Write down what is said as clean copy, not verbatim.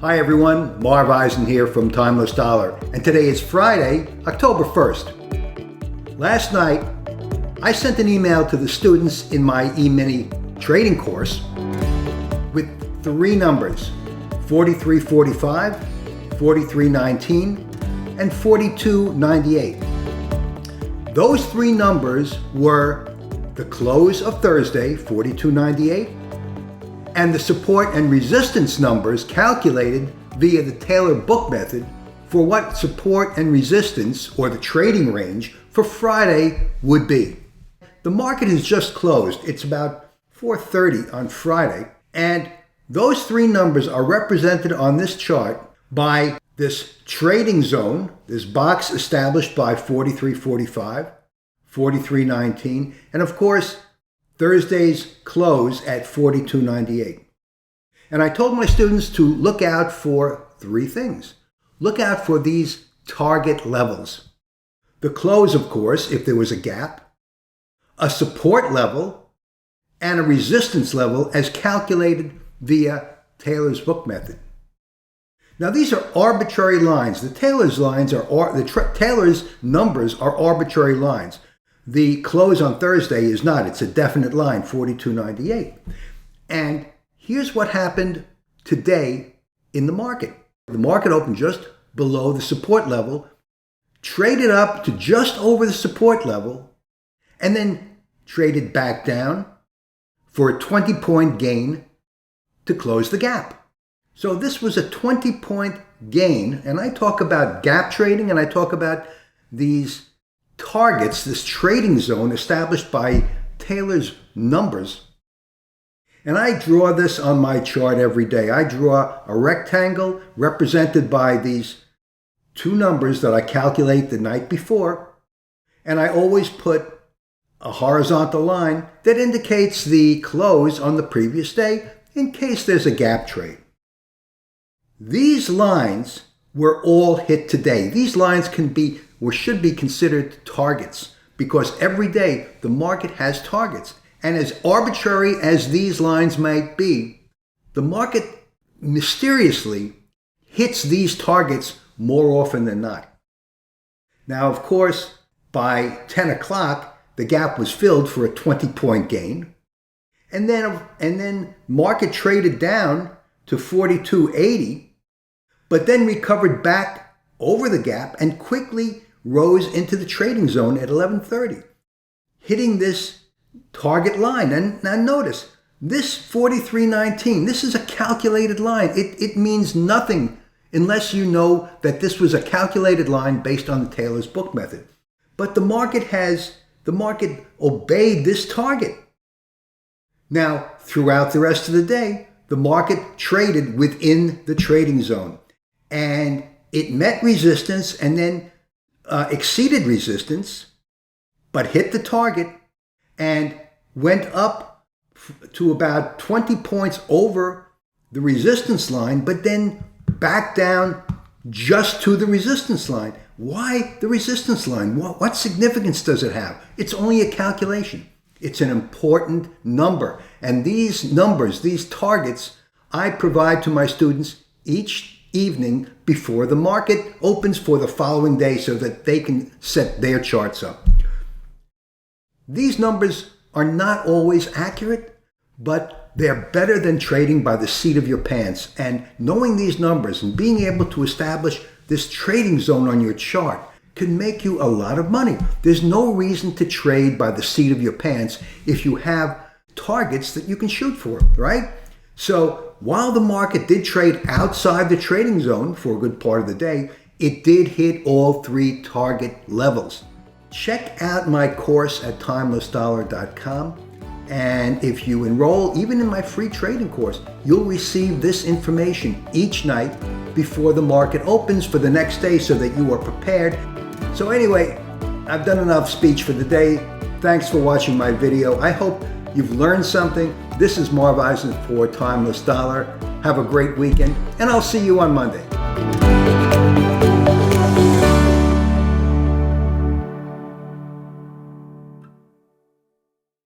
Hi everyone, Marv Eisen here from Timeless Dollar, and today is Friday, October 1st. Last night, I sent an email to the students in my Emini trading course with three numbers: 43.45, 43.19, and 42.98. Those three numbers were the close of Thursday, 42.98, and the support and resistance numbers calculated via the Taylor book method for what support and resistance, or the trading range, for Friday would be. The market has just closed. It's about 4:30 on Friday, and those three numbers are represented on this chart by this trading zone, this box established by 43.45, 43.19, and of course, Thursday's close at 42.98. And I told my students to look out for three things. Look out for these target levels. The close, of course, if there was a gap, a support level, and a resistance level as calculated via Taylor's book method. Now these are arbitrary lines. Taylor's numbers are arbitrary lines. The close on Thursday is not. It's a definite line, 42.98. And here's what happened today in the market. The market opened just below the support level, traded up to just over the support level, and then traded back down for a 20-point gain to close the gap. So this was a 20-point gain, and I talk about gap trading, and I talk about these targets, this trading zone established by Taylor's numbers. And I draw this on my chart every day. I draw a rectangle represented by these two numbers that I calculate the night before, and I always put a horizontal line that indicates the close on the previous day in case there's a gap trade. These lines were all hit today. These lines can be or should be considered targets because every day the market has targets. And as arbitrary as these lines might be, the market mysteriously hits these targets more often than not. Now, of course, by 10 o'clock, the gap was filled for a 20-point gain. And then market traded down to 42.80, but then recovered back over the gap and quickly rose into the trading zone at 11:30, hitting this target line. And now notice, this 43.19, this is a calculated line. It means nothing unless you know that this was a calculated line based on the Taylor's book method. But the market obeyed this target. Now, throughout the rest of the day, the market traded within the trading zone, and it met resistance and then exceeded resistance, but hit the target and went up to about 20 points over the resistance line, but then back down just to the resistance line. Why the resistance line? What significance does it have? It's only a calculation. It's an important number. And these numbers, these targets, I provide to my students each evening before the market opens for the following day so that they can set their charts up. These numbers are not always accurate, but they're better than trading by the seat of your pants. And knowing these numbers and being able to establish this trading zone on your chart can make you a lot of money. There's no reason to trade by the seat of your pants if you have targets that you can shoot for, right? So while the market did trade outside the trading zone for a good part of the day, it did hit all three target levels. Check out my course at timelessdollar.com. And if you enroll even in my free trading course, you'll receive this information each night before the market opens for the next day so that you are prepared. So anyway, I've done enough speech for the day. Thanks for watching my video. I hope you've learned something. This is Marv Eisen for Timeless Dollar. Have a great weekend, and I'll see you on Monday.